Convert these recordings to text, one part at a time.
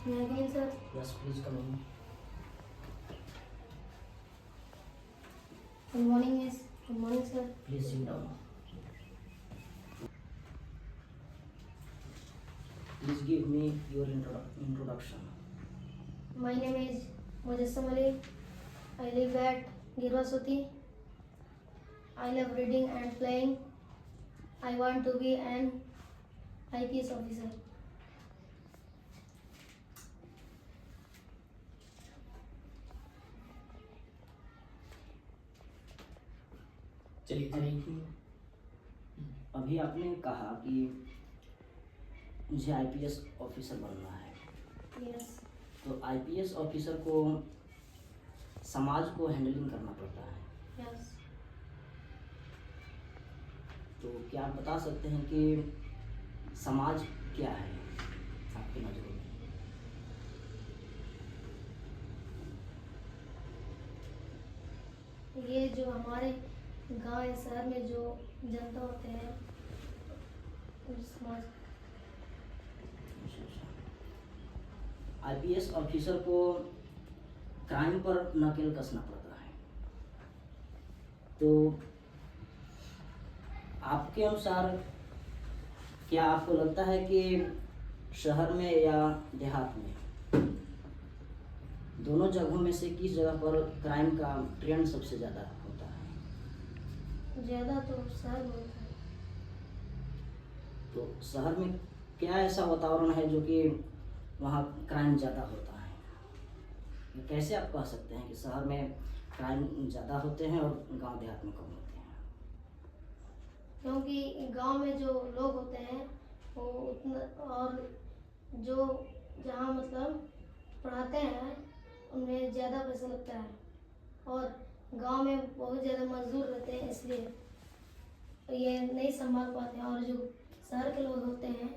May I come in, sir? Yes, please come in. Good morning, miss. Good morning, sir. Please sit down. Please give me your introduction. My name is Mujassam Ali. I live at Girwasoti. I love reading and playing. I want to be an IPS officer. चलिए thank you. अभी आपने कहा कि मुझे IPS officer बनना है, Yes. तो IPS officer को समाज को हैंडलिंग करना पड़ता है। Yes. तो क्या आप बता सकते हैं कि समाज क्या है आपकी नज़रों में? ये जो हमारे गांव या शहर में जो जनता होते हैं उस समाज। आईपीएस ऑफिसर को क्राइम पर नकेल कसना पड़ता है, तो आपके अनुसार क्या आपको लगता है कि शहर में या देहात में, दोनों जगहों में से किस जगह पर क्राइम का ट्रेंड सबसे ज़्यादा होता है? ज़्यादा तो शहर में होता है। तो शहर में क्या ऐसा वातावरण है जो कि वहाँ क्राइम ज़्यादा होता है? कैसे आप कह सकते हैं कि शहर में क्राइम ज़्यादा होते हैं और गांव देहात में कम होते हैं? क्योंकि गांव में जो लोग होते हैं वो उतना, और जो जहाँ मतलब पढ़ाते हैं उनमें ज़्यादा पैसा लगता है, और गांव में बहुत ज़्यादा मजदूर रहते हैं, इसलिए ये नहीं संभाल पाते हैं, और जो शहर के लोग होते हैं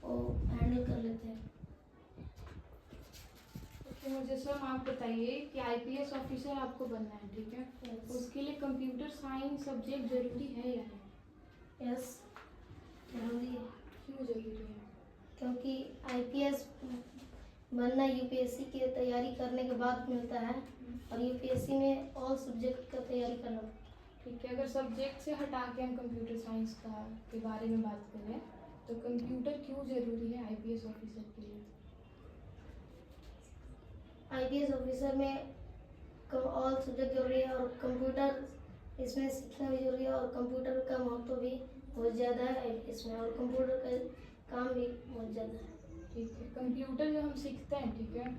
वो हैंडल कर लेते हैं। तो मुझे सर आप बताइए कि आईपीएस ऑफिसर आपको बनना है, ठीक है? Yes. उसके लिए कंप्यूटर साइंस सब्जेक्ट जरूरी है या नहीं? यस, जरूरी है। क्यों जरूरी है? क्योंकि आईपीएस बनना यूपीएससी की तैयारी करने के बाद मिलता है, और यूपीएससी में ऑल सब्जेक्ट का तैयारी करना। ठीक है, अगर सब्जेक्ट से हटा के हम कंप्यूटर साइंस का के बारे में बात करें तो कंप्यूटर क्यों जरूरी है आईपीएस ऑफिसर के लिए? आईपीएस ऑफिसर में ऑल सब्जेक्ट जरूरी है, और कंप्यूटर इसमें सीखना भी जरूरी है, और कंप्यूटर का महत्व भी बहुत ज़्यादा है इसमें, और कंप्यूटर का काम भी बहुत ज़्यादा है। ठीक है, कंप्यूटर जो हम सीखते हैं, ठीक है,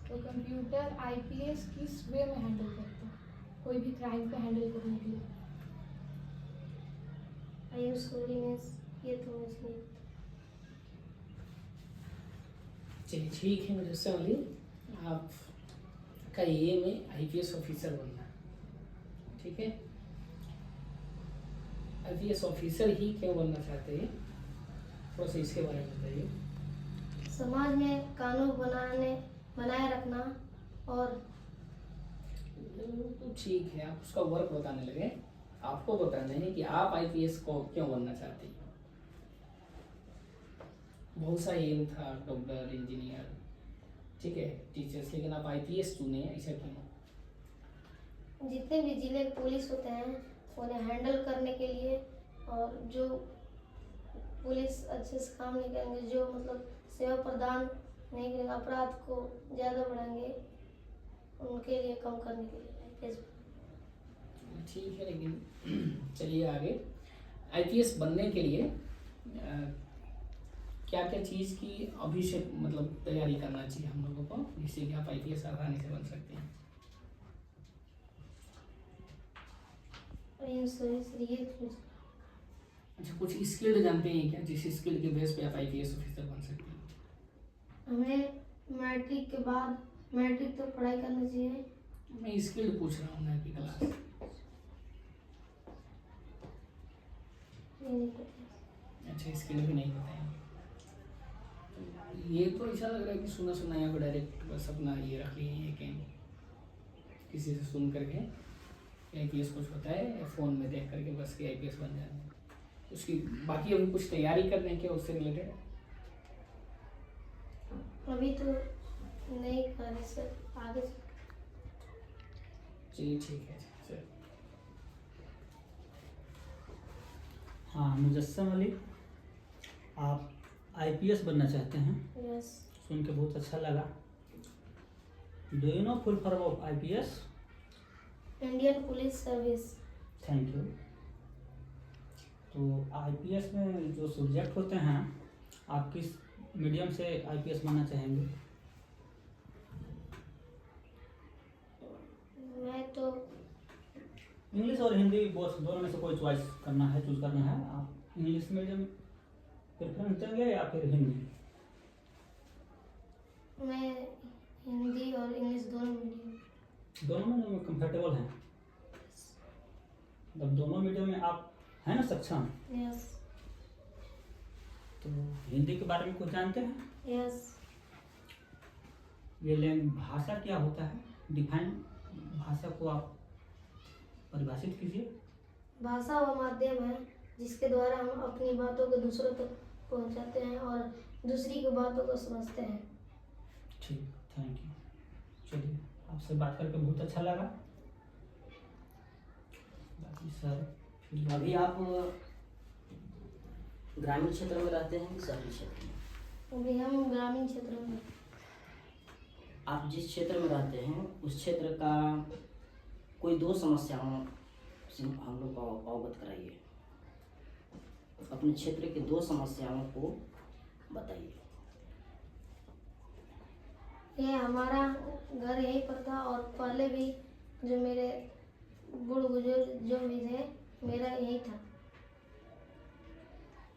तो कंप्यूटर आईपीएस किस वे में हैंडल करता है कोई भी क्राइम को हैंडल करने के लिए? आई एम सॉरी मिस, ये तो इसमें। चलिए ठीक है मुझसे वाली, आपका एम है आईपीएस ऑफिसर बनना, ठीक है? आईपीएस ऑफिसर ही क्यों बनना चाहते हैं, थोड़ा सा इसके बारे में बताइए। समाज में कानून बनाए रखना, और तो ठीक है, आप उसका वर्क बताने लगे, आपको बताना है कि आप आईपीएस को क्यों बनना चाहते हैं। बहुत सा एम था, डॉक्टर, इंजीनियर, ठीक है, टीचर्स, लेकिन आप आईपीएस चुने, ऐसा क्यों? जितने भी जिले के पुलिस होते हैं उन्हें हैंडल करने के लिए, और जो पुलिस अच्छे से काम नहीं करेंगे, जो मतलब सेवा प्रदान नहीं करेंगे, अपराध को ज़्यादा बढ़ाएंगे, उनके लिए कम करने के लिए। ठीक है, लेकिन चलिए आगे। आईपीएस बनने के लिए क्या क्या चीज़ की अभी से मतलब तैयारी करना चाहिए हम लोगों को, जिससे कि आप आईपीएस आसानी से बन सकते हैं? अच्छा, कुछ स्किल जानते हैं क्या, जिस स्किल के बेस पे आप आईपीएस ऑफिसर बन सकते हैं? हमें मैट्रिक के बाद, मैट्रिक तक पढ़ाई करना चाहिए। मैं स्किल पूछ रहा हूँ ना आपकी क्लास। ये नहीं पता। अच्छा, स्किल भी नहीं पता है। ये तो ऐसा लग रहा है कि सुना सुना यहाँ पे डायरेक्ट बस अपना ये रख लिए हैं कि किसी से सुन करके आईपीएस कुछ होता है, फ़ोन में देख करके बस कि आईपीएस बन जाए। उसकी बाकी अभी कुछ तैयारी करने के उससे रिलेटेड? अभी तो नहीं कर सर आगे। चलिए ठीक है सर। हाँ, मुजस्सम अली, आप आईपीएस बनना चाहते हैं, यस। सुन के बहुत अच्छा लगा। Do you know full form of IPS? Indian police service. Thank you. तो आईपीएस में जो सब्जेक्ट होते हैं, आप किस मीडियम से आईपीएस बनना चाहेंगे? मैं तो इंग्लिश और हिंदी बोथ, दोनों में से कोई चॉइस करना है, चूज करना है। आप इंग्लिश मीडियम प्रेफरेंस देंगे या फिर हिंदी? मैं हिंदी और इंग्लिश दोनों मीडियम। दोनों में कंफर्टेबल हैं? मतलब दोनों मीडियम में आप हैं ना सक्षम? यस। तो हिंदी के बारे में कुछ जानते हैं? यस। ये भाषा क्या होता है? डिफाइन भाषा को आप परिभाषित कीजिए। भाषा वह माध्यम है जिसके द्वारा हम अपनी बातों को दूसरों तक पहुंचाते हैं और दूसरी की बातों को समझते हैं। ठीक, थैंक यू। चलिए, आपसे बात करके बहुत अच्छा लगा। बाकी सर फिर अभी आप ग्रामीण क्षेत्र में रहते हैं कि शहरी क्षेत्र में? अभी हम ग्रामीण क्षेत्र में। आप जिस क्षेत्र में रहते हैं उस क्षेत्र का कोई दो समस्याओं से हम लोग को अवगत कराइए। अपने क्षेत्र की दो समस्याओं को बताइए। ये हमारा घर यहीं पर था और पहले भी जो मेरे बूढ़ बुजुर्ग जो भी थे मेरा यही था,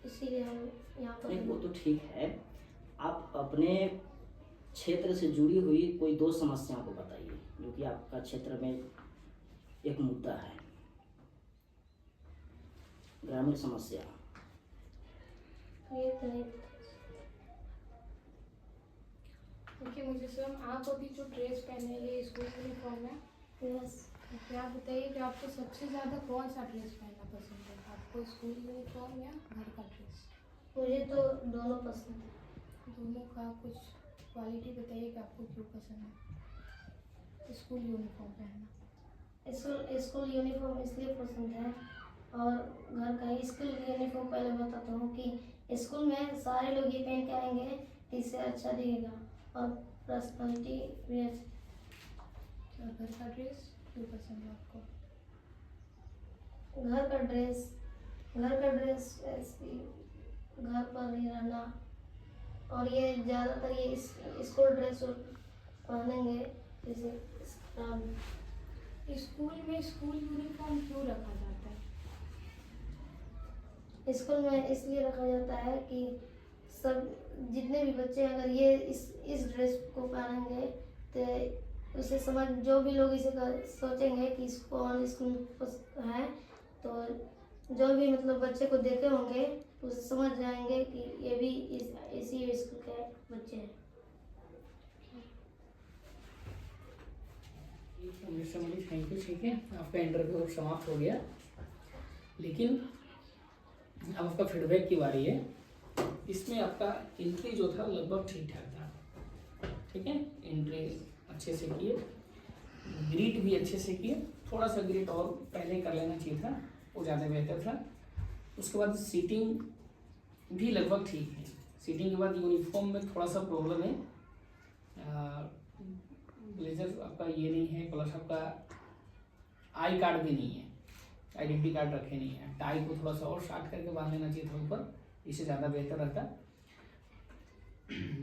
इसीलिए हम यहाँ पर। नहीं, वो तो ठीक है। आप अपने क्षेत्र से जुड़ी हुई कोई दो समस्याओं को बताइए जो कि आपका क्षेत्र में एक मुद्दा है, ग्रामीण समस्या। ये तो नहीं। ओके मुझे सर, आप अभी जो ड्रेस पहने हैं ये स्कूल यूनिफॉर्म है। यस। क्या आप बताइए कि आपको सबसे ज़्यादा कौन सा ड्रेस पहनना पसंद है, आपको स्कूल यूनिफॉर्म या घर का ड्रेस? मुझे तो दोनों पसंद है। दोनों का कुछ क्वालिटी बताइए कि आपको क्यों पसंद है स्कूल यूनिफॉर्म पहनना? स्कूल यूनिफॉर्म इसलिए पसंद है और घर का स्कूल यूनिफॉर्म पहले बताता हूँ कि स्कूल में सारे लोग ये पहन के आएंगे तो इससे अच्छा दिखेगा और पर्सनालिटी भी अच्छी। और घर का ड्रेस क्यों पसंद है आपको? घर का ड्रेस ऐसे घर पर ही रहना, और ये ज़्यादातर ये स्कूल ड्रेस पहनेंगे जैसे स्कूल में स्कूल यूनिफॉर्म क्यों रखा जाता है? स्कूल में इसलिए रखा जाता है कि सब जितने भी बच्चे अगर ये इस ड्रेस को पहनेंगे तो उसे समझ, जो भी लोग इसे सोचेंगे कि इसको और स्कूल है तो जो भी मतलब बच्चे को देखे होंगे तो उसे समझ जाएंगे कि ये भी इसी स्कूल के बच्चे हैं। Thank you. ठीक है, आपका इंटरव्यू समाप्त हो गया, लेकिन अब आपका फीडबैक की बारी है। इसमें आपका एंट्री जो था लगभग ठीक ठाक था, ठीक है। एंट्री अच्छे से किए, ग्रीट भी अच्छे से किए, थोड़ा सा ग्रीट और पहले कर लेना चाहिए था, वो ज़्यादा बेहतर था। उसके बाद सीटिंग भी लगभग ठीक है। सीटिंग के बाद यूनिफॉर्म में थोड़ा सा प्रॉब्लम है, ब्लेजर आपका ये नहीं है, प्लस आपका आई कार्ड भी नहीं है, आइडेंटिटी कार्ड रखे नहीं है। टाई को थोड़ा सा और शार्ट करके बांध लेना चाहिए था ऊपर, इससे ज़्यादा बेहतर रहता।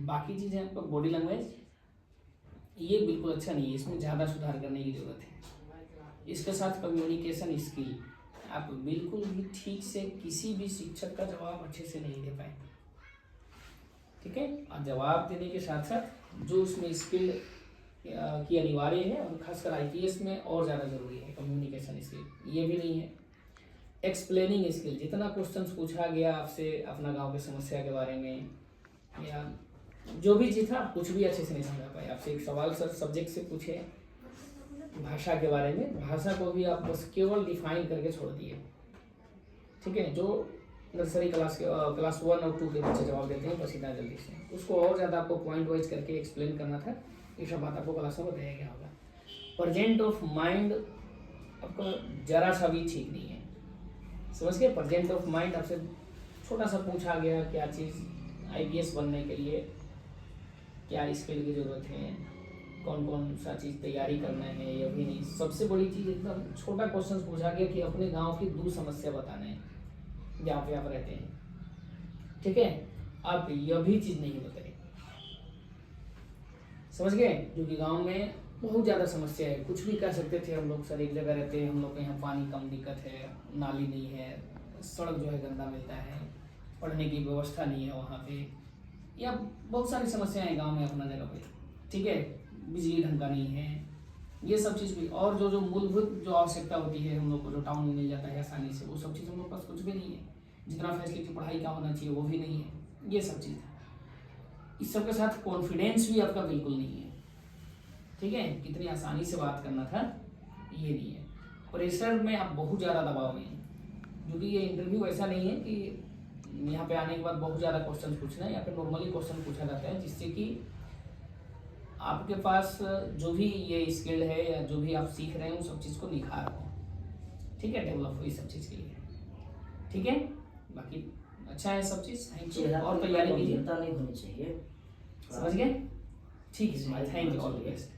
बाकी चीज़ें आपका बॉडी लैंग्वेज ये बिल्कुल अच्छा नहीं है, इसमें ज़्यादा सुधार करने की ज़रूरत है। इसके साथ कम्युनिकेशन स्किल, आप बिल्कुल भी ठीक से किसी भी शिक्षक का जवाब अच्छे से नहीं दे पाए, ठीक है। और जवाब देने के साथ साथ जो उसमें स्किल की अनिवार्य है, और खासकर आईपीएस में और ज़्यादा ज़रूरी है कम्युनिकेशन स्किल, ये भी नहीं है। एक्सप्लेनिंग स्किल, जितना क्वेश्चंस पूछा गया आपसे अपना गांव की समस्या के बारे में या जो भी चीज़ था, आप कुछ भी अच्छे से नहीं समझा पाए। आपसे एक सवाल सर सब्जेक्ट से पूछे भाषा के बारे में, भाषा को भी आप बस केवल डिफाइन करके छोड़ दिए, ठीक है। जो नर्सरी क्लास 1 और 2 के बच्चे जवाब देते हैं बस इतना जल्दी से, उसको और ज़्यादा आपको पॉइंट वाइज करके एक्सप्लेन करना था, ये सब बात आपको क्लास में बताया गया होगा। प्रेजेंट ऑफ माइंड आपका जरा सा भी ठीक नहीं है, समझ गए। प्रेजेंट ऑफ माइंड आपसे छोटा सा पूछा गया क्या चीज़ IPS बनने के लिए क्या स्किल की ज़रूरत है, कौन कौन सा चीज़ तैयारी करना है, या भी नहीं। सबसे बड़ी चीज़ एकदम छोटा क्वेश्चन पूछा गया कि अपने गांव की 2 समस्या बताना है जहाँ पे आप रहते हैं, ठीक है। आप यह भी चीज़ नहीं बताए, समझ गए। जो कि गांव में बहुत ज़्यादा समस्या है, कुछ भी कह सकते थे हम लोग, सर एक जगह रहते हैं हम लोग के यहाँ पानी कम दिक्कत है, नाली नहीं है, सड़क जो है गंदा मिलता है, पढ़ने की व्यवस्था नहीं है वहाँ पे, या बहुत सारी समस्याएं हैं गांव में अपना जगह पे, ठीक है। बिजली ढंग का नहीं है, ये सब चीज़ भी। और जो जो मूलभूत जो आवश्यकता होती है हम लोग को, जो टाउन में मिल जाता है आसानी से, वो सब चीज़ हम लोग के पास कुछ भी नहीं है। जितना फैसिलिटी पढ़ाई का होना चाहिए वो भी नहीं है, ये सब चीज़ है। इस सब के साथ कॉन्फिडेंस भी आपका बिल्कुल नहीं है, ठीक है। कितनी आसानी से बात करना था ये नहीं है। प्रेशर में आप बहुत ज़्यादा दबाव में हैं, क्योंकि ये इंटरव्यू ऐसा नहीं है कि यहाँ पे आने के बाद बहुत ज़्यादा क्वेश्चन पूछना है। यहाँ पे नॉर्मली क्वेश्चन पूछा जाता है जिससे कि आपके पास जो भी ये स्किल है या जो भी आप सीख रहे हैं उन सब चीज़ को निखार हो, ठीक है, डेवलप हो इस सब चीज़ के लिए, ठीक है। बाकी अच्छा है सब चीज़, थैंक यू। और तैयारी कीजिए, नहीं होनी चाहिए, समझ गए, ठीक है। Thank you, all the best.